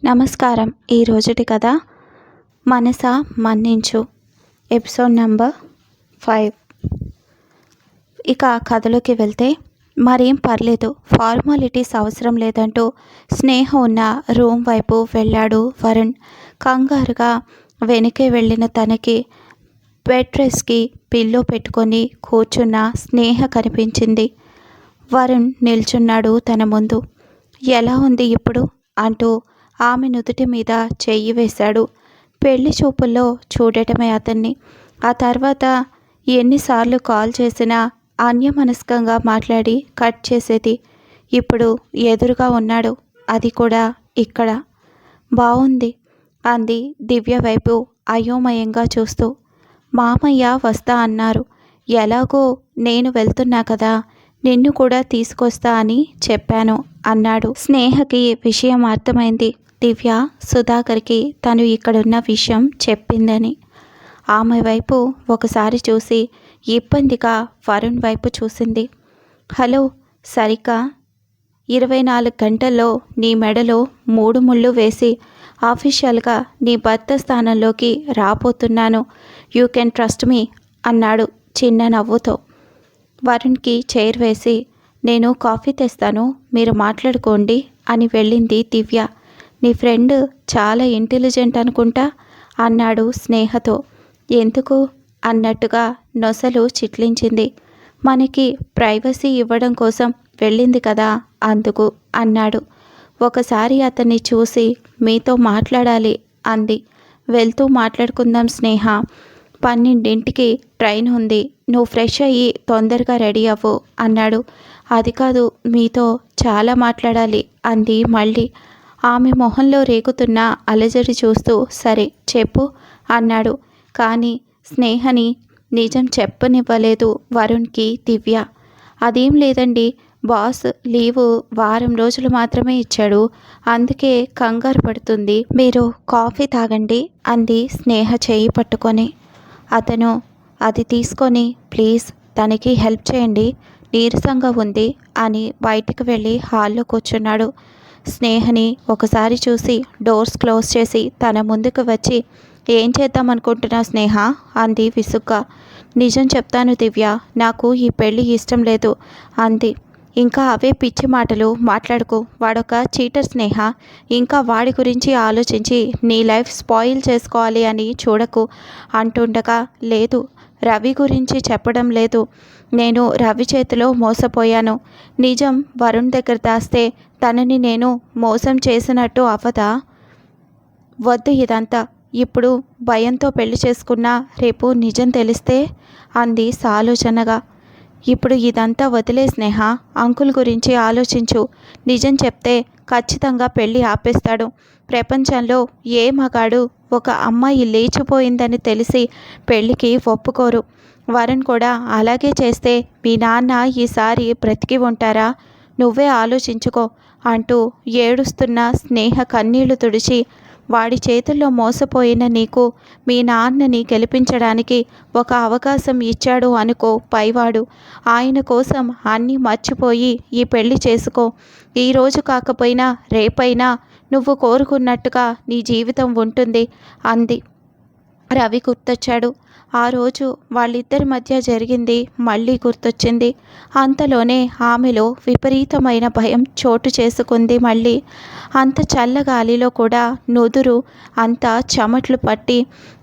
నమస్కారం. ఈ రోజుటి కథ మనస మన్నించు, ఎపిసోడ్ నంబర్ 5. ఇక కథలోకి వెళ్తే, మరేం పర్లేదు, ఫార్మాలిటీస్ అవసరం లేదంటూ స్నేహ ఉన్న రూమ్ వైపు వెళ్ళాడు వరుణ్. కంగారుగా వెనకే వెళ్ళిన తనకి బెడ్ రెస్ట్కి పిల్లో పెట్టుకొని కూర్చున్న స్నేహ కనిపించింది. వరుణ్ నిల్చున్నాడు తన ముందు. ఎలా ఉంది ఇప్పుడు అంటూ ఆమె నుదుటి మీద చెయ్యి వేశాడు. పెళ్లి చూపుల్లో చూడటమే అతన్ని. ఆ తర్వాత ఎన్నిసార్లు కాల్ చేసినా అన్యమనస్కంగా మాట్లాడి కట్ చేసేది. ఇప్పుడు ఎదురుగా ఉన్నాడు, అది కూడా ఇక్కడ. బాగుంది అంది దివ్య వైపు అయోమయంగా చూస్తూ. మామయ్య వస్తా అన్నారు. ఎలాగో నేను వెళ్తున్నా కదా, నిన్ను కూడా తీసుకొస్తా అని చెప్పాను అన్నాడు. స్నేహకి విషయం అర్థమైంది. దివ్య సుధాకర్కి తను ఇక్కడున్న విషయం చెప్పిందని. ఆమె వైపు ఒకసారి చూసి ఇబ్బందిగా వరుణ్ వైపు చూసింది. హలో, సరిగ్గా 24 గంటల్లో నీ మెడలో 3 ముళ్ళు వేసి ఆఫీషియల్గా నీ భర్త స్థానంలోకి రాబోతున్నాను. యూ కెన్ ట్రస్ట్ మీ అన్నాడు చిన్న నవ్వుతో. వరుణ్కి చైర్ వేసి, నేను కాఫీ తెస్తాను, మీరు మాట్లాడుకోండి అని వెళ్ళింది దివ్య. నీ ఫ్రెండ్ చాలా ఇంటెలిజెంట్ అనుకుంటా అన్నాడు స్నేహతో. ఎందుకు అన్నట్టుగా నొసలు చిట్లించింది. మనకి ప్రైవసీ ఇవ్వడం కోసం వెళ్ళింది కదా, అందుకు అన్నాడు. ఒకసారి అతన్ని చూసి మీతో మాట్లాడాలి అంది. వెళ్తూ మాట్లాడుకుందాం స్నేహ, 12ంటికి ట్రైన్ ఉంది, నువ్వు ఫ్రెష్ అయ్యి తొందరగా రెడీ అవ్వు అన్నాడు. అది కాదు, మీతో చాలా మాట్లాడాలి అంది మళ్ళీ. ఆమె మొహంలో రేగుతున్న అలజడి చూస్తూ సరే చెప్పు అన్నాడు. కానీ స్నేహని నిజం చెప్పనివ్వలేదు వరుణ్కి దివ్య. అదేం లేదండి, బాస్ లీవు వారం రోజులు మాత్రమే ఇచ్చాడు, అందుకే కంగారు పడుతుంది, మీరు కాఫీ తాగండి అంది స్నేహ చేయి పట్టుకొని. అతను అది తీసుకొని ప్లీజ్ తనకి హెల్ప్ చేయండి, నీరసంగా ఉంది అని బయటికి వెళ్ళి హాల్లో కూర్చున్నాడు. స్నేహని ఒకసారి చూసి డోర్స్ క్లోజ్ చేసి తన ముందుకు వచ్చి, ఏం చేద్దాం అనుకుంటున్నా స్నేహ అంది విసుగ్గా. నిజం చెప్తాను దివ్య, నాకు ఈ పెళ్ళి ఇష్టం లేదు అంది. ఇంకా అవే పిచ్చి మాటలు మాట్లాడుకో, వాడొక చీటర్ స్నేహ, ఇంకా వాడి గురించి ఆలోచించి నీ లైఫ్ స్పాయిల్ చేసుకోవాలి అని చూడకు అంటుండగా, లేదు రవి గురించి చెప్పడం లేదు, నేను రవి చేతిలో మోసపోయాను, నిజం వరుణ్ దగ్గర దాస్తే తనని నేను మోసం చేసినట్టు అవ్వదా? వద్దు ఇదంతా, ఇప్పుడు భయంతో పెళ్లి చేసుకున్నా రేపు నిజం తెలిస్తే అంది సాలోచనగా. ఇప్పుడు ఇదంతా వదిలే స్నేహ, అంకుల్ గురించి ఆలోచించు, నిజం చెప్తే ఖచ్చితంగా పెళ్ళి ఆపేస్తాడు. ప్రపంచంలో ఏ మగాడు ఒక అమ్మాయి లేచిపోయిందని తెలిసి పెళ్ళికి ఒప్పుకోరు. వరుణ్ కూడా అలాగే చేస్తే మీ నాన్న ఈసారి బ్రతికి ఉంటారా? నువ్వే ఆలోచించుకో అంటూ ఏడుస్తున్న స్నేహ కన్నీళ్లు తుడిచి, వాడి చేతుల్లో మోసపోయిన నీకు మీ నాన్నని గెలిపించడానికి ఒక అవకాశం ఇచ్చాడు అనుకో పైవాడు, ఆయన కోసం అన్నీ మర్చిపోయి ఈ పెళ్లి చేసుకో, ఈరోజు కాకపోయినా రేపైనా నువ్వు కోరుకున్నట్టుగా నీ జీవితం ఉంటుంది అంది. రవి గుర్తొచ్చాడు. ఆ రోజు వాళ్ళిద్దరి మధ్య జరిగింది మళ్ళీ గుర్తొచ్చింది. అంతలోనే ఆమెలో విపరీతమైన భయం చోటు చేసుకుంది. మళ్ళీ అంత చల్లగాలిలో కూడా నుదురు అంతా చెమట్లు పట్టి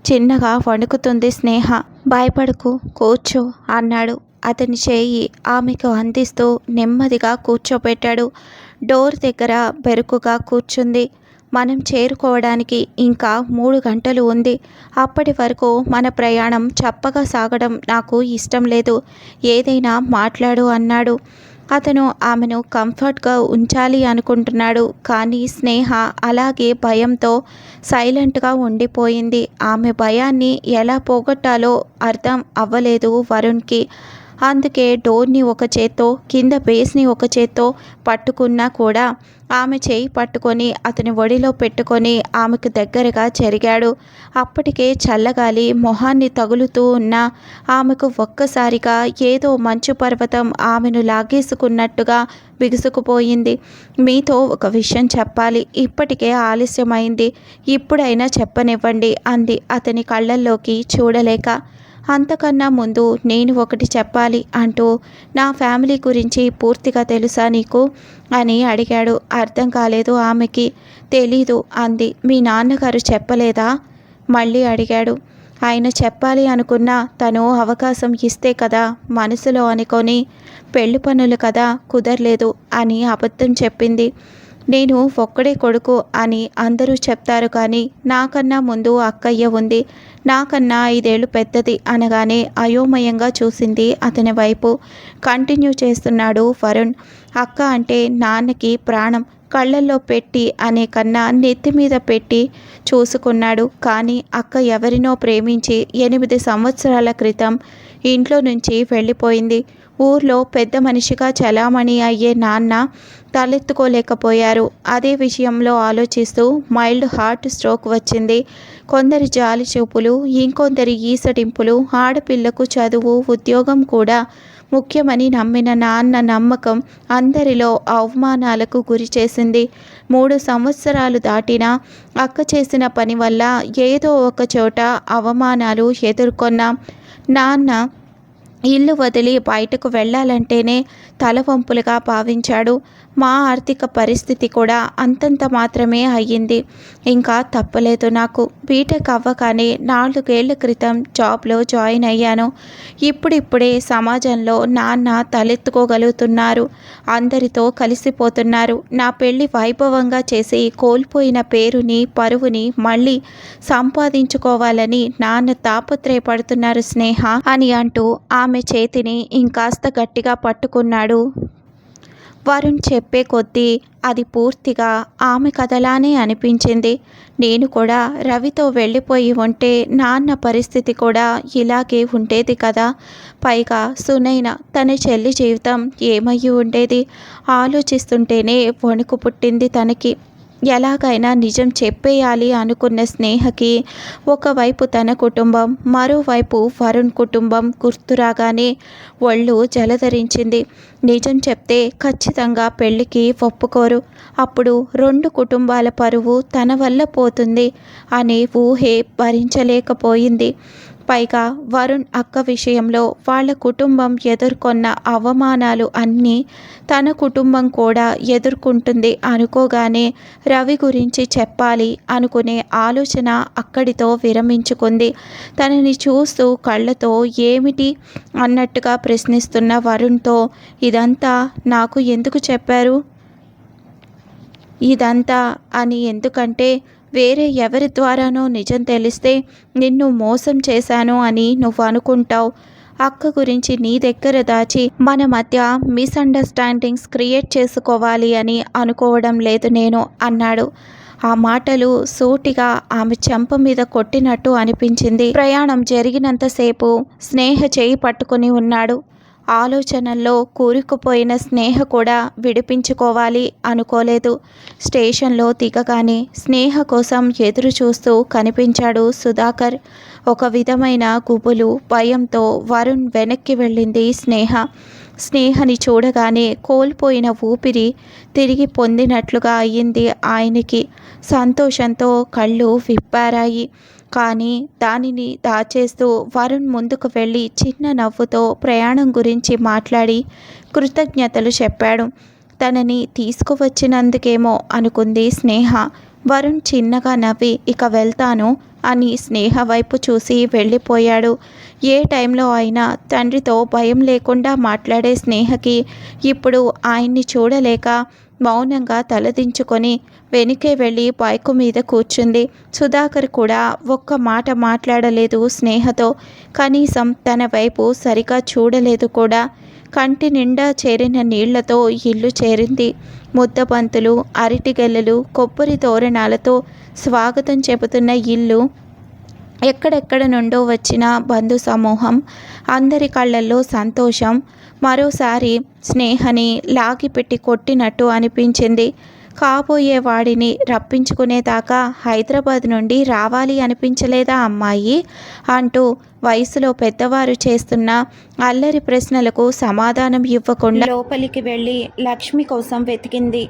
చిన్నగా వణుకుతుంది స్నేహ. భయపడకు, కూర్చో అన్నాడు. అతని చేయి ఆమెకు అందిస్తూ నెమ్మదిగా కూర్చోబెట్టాడు. డోర్ దగ్గర బెరుకుగా కూర్చుంది. మనం చేరుకోవడానికి ఇంకా 3 గంటలు ఉంది, అప్పటి వరకు మన ప్రయాణం చప్పగా సాగడం నాకు ఇష్టం లేదు, ఏదైనా మాట్లాడు అన్నాడు. అతను ఆమెను కంఫర్ట్గా ఉంచాలి అనుకుంటున్నాడు. కానీ స్నేహ అలాగే భయంతో సైలెంట్గా ఉండిపోయింది. ఆమె భయాన్ని ఎలా పోగొట్టాలో అర్థం అవ్వలేదు వరుణ్కి. అందుకే డోర్ని ఒక చేత్తో కింద బేస్ని ఒక చేత్తో పట్టుకున్నా కూడా ఆమె చేయి పట్టుకొని అతని ఒడిలో పెట్టుకొని ఆమెకు దగ్గరగా జరిగాడు. అప్పటికే చల్లగాలి మొహాన్ని తగులుతూ ఉన్న ఆమెకు ఒక్కసారిగా ఏదో మంచు పర్వతం ఆమెను లాగేసుకున్నట్టుగా బిగుసుకుపోయింది. మీతో ఒక విషయం చెప్పాలి, ఇప్పటికే ఆలస్యమైంది, ఇప్పుడైనా చెప్పనివ్వండి అంది అతని కళ్ళల్లోకి చూడలేక. అంతకన్నా ముందు నేను ఒకటి చెప్పాలి అంటూ నా ఫ్యామిలీ గురించి పూర్తిగా తెలుసా నీకు అని అడిగాడు. అర్థం కాలేదు ఆమెకి. తెలీదు అంది. మీ నాన్నగారు చెప్పలేదా మళ్ళీ అడిగాడు. ఆయన చెప్పాలి అనుకున్నా తను అవకాశం ఇస్తే కదా మనసులో అనుకొని పెళ్లి పనులు కదా కుదరలేదు అని అబద్ధం చెప్పింది. నేను ఒక్కడే కొడుకు అని అందరూ చెప్తారు కానీ నాకన్నా ముందు అక్కయ్య ఉంది, నాకన్నా 5 ఏళ్ళు పెద్దది అనగానే అయోమయంగా చూసింది అతని వైపు. కంటిన్యూ చేస్తున్నాడు వరుణ్. అక్క అంటే నాన్నకి ప్రాణం. కళ్ళల్లో పెట్టి అనే కన్నా నెత్తి మీద పెట్టి చూసుకున్నాడు. కానీ అక్క ఎవరినో ప్రేమించి 8 సంవత్సరాల క్రితం ఇంట్లో నుంచి వెళ్ళిపోయింది. ఊర్లో పెద్ద మనిషిగా చలామణి అయ్యే నాన్న తలెత్తుకోలేకపోయారు. అదే విషయంలో ఆలోచిస్తూ మైల్డ్ హార్ట్ స్ట్రోక్ వచ్చింది. కొందరి జాలి చూపులు, ఇంకొందరి ఈసడింపులు, ఆడపిల్లకు చదువు ఉద్యోగం కూడా ముఖ్యమని నమ్మిన నాన్న నమ్మకం అందరిలో అవమానాలకు గురి చేసింది. 3 సంవత్సరాలు దాటినా అక్క చేసిన పని వల్ల ఏదో ఒక చోట అవమానాలు ఎదుర్కొన్న నాన్న ఇల్లు వదిలి బయటకు వెళ్ళాలంటేనే తలవంపులుగా భావించాడు. మా ఆర్థిక పరిస్థితి కూడా అంతంత మాత్రమే అయ్యింది. ఇంకా తప్పలేదు నాకు. బీటెక్ అవ్వగానే 4 ఏళ్ల క్రితం జాబ్లో జాయిన్ అయ్యాను. ఇప్పుడిప్పుడే సమాజంలో నాన్న తలెత్తుకోగలుగుతున్నారు, అందరితో కలిసిపోతున్నారు. నా పెళ్లి వైభవంగా చేసి కోల్పోయిన పేరుని పరువుని మళ్ళీ సంపాదించుకోవాలని నాన్న తాపత్రయపడుతున్నారు స్నేహ అని అంటూ ఆమె చేతిని ఇంకాస్త గట్టిగా పట్టుకున్నాడు. వరుణ్ చెప్పే కొద్దీ అది పూర్తిగా ఆమె కథలానే అనిపించింది. నేను కూడా రవితో వెళ్ళిపోయి ఉంటే నాన్న పరిస్థితి కూడా ఇలాగే ఉండేది కదా. పైగా సునైన తన చెల్లి జీవితం ఏమయ్యి ఉండేది ఆలోచిస్తుంటేనే వణుకు పుట్టింది తనకి. ఎలాగైనా నిజం చెప్పేయాలి అనుకున్న స్నేహకి ఒకవైపు తన కుటుంబం, మరోవైపు వరుణ్ కుటుంబం గుర్తురాగానే ఒళ్ళు జలధరించింది. నిజం చెప్తే ఖచ్చితంగా పెళ్లికి ఒప్పుకోరు. అప్పుడు 2 కుటుంబాల పరువు తన వల్ల పోతుంది అనే ఊహే భరించలేకపోయింది. పైగా వరుణ్ అక్క విషయంలో వాళ్ళ కుటుంబం ఎదుర్కొన్న అవమానాలు అన్నీ తన కుటుంబం కూడా ఎదుర్కొంటుంది అనుకోగానే రవి గురించి చెప్పాలి అనుకునే ఆలోచన అక్కడితో విరమించుకుంది. తనని చూస్తూ కళ్ళతో ఏమిటి అన్నట్టుగా ప్రశ్నిస్తున్న వరుణ్తో ఇదంతా నాకు ఎందుకు చెప్పారు? ఇదంతా అని ఎందుకంటే వేరే ఎవరి ద్వారానో నిజం తెలిస్తే నిన్ను మోసం చేశాను అని నువ్వు అనుకుంటావు. అక్క గురించి నీ దగ్గర దాచి మన మధ్య మిస్అండర్స్టాండింగ్స్ క్రియేట్ చేసుకోవాలి అని అనుకోవడం లేదు నేను అన్నాడు. ఆ మాటలు సూటిగా ఆమె చెంప మీద కొట్టినట్టు అనిపించింది. ప్రయాణం జరిగినంతసేపు స్నేహ చేయి పట్టుకుని ఉన్నాడు. ఆలోచనల్లో కూరుకుపోయిన స్నేహ కూడా విడిపించుకోవాలి అనుకోలేదు. స్టేషన్లో దిగగానే స్నేహ కోసం ఎదురు చూస్తూ కనిపించాడు సుధాకర్. ఒక విధమైన గుబులు భయంతో వరుణ్ వెనక్కి వెళ్ళింది స్నేహ. స్నేహని చూడగానే కోల్పోయిన ఊపిరి తిరిగి పొందినట్లుగా అయ్యింది ఆయనకి. సంతోషంతో కళ్ళు విప్పారాయి. కానీ దానిని దాచేస్తూ వరుణ్ ముందుకు వెళ్ళి చిన్న నవ్వుతో ప్రయాణం గురించి మాట్లాడి కృతజ్ఞతలు చెప్పాడు. తనని తీసుకువచ్చినందుకేమో అనుకుంది స్నేహ. వరుణ్ చిన్నగా నవ్వి ఇక వెళ్తాను అని స్నేహ వైపు చూసి వెళ్ళిపోయాడు. ఏ టైంలో అయినా తండ్రితో భయం లేకుండా మాట్లాడే స్నేహకి ఇప్పుడు ఆయన్ని చూడలేక మౌనంగా తలదించుకొని వెనుకే వెళ్ళి బైకు మీద కూర్చుంది. సుధాకర్ కూడా ఒక్క మాట మాట్లాడలేదు స్నేహతో. కనీసం తన వైపు సరిగా చూడలేదు కూడా. కంటి నిండా చేరిన నీళ్లతో ఇల్లు చేరింది. ముద్దబంతులు, అరటిగెల్లలు, కొబ్బరి తోరణాలతో స్వాగతం చెబుతున్న ఇల్లు ఎక్కడెక్కడ నుండో వచ్చిన బంధు సమూహం, అందరి కళ్ళల్లో సంతోషం. మరోసారి స్నేహని లాగిపెట్టి కొట్టినట్టు అనిపించింది. కాబోయే వాడిని రప్పించుకునేదాకా హైదరాబాద్ నుండి రావాలి అనిపించలేదా అమ్మాయి అంటూ వయసులో పెద్దవారు చేస్తున్న అల్లరి ప్రశ్నలకు సమాధానం ఇవ్వకుండా లోపలికి వెళ్ళి లక్ష్మి కోసం వెతికింది.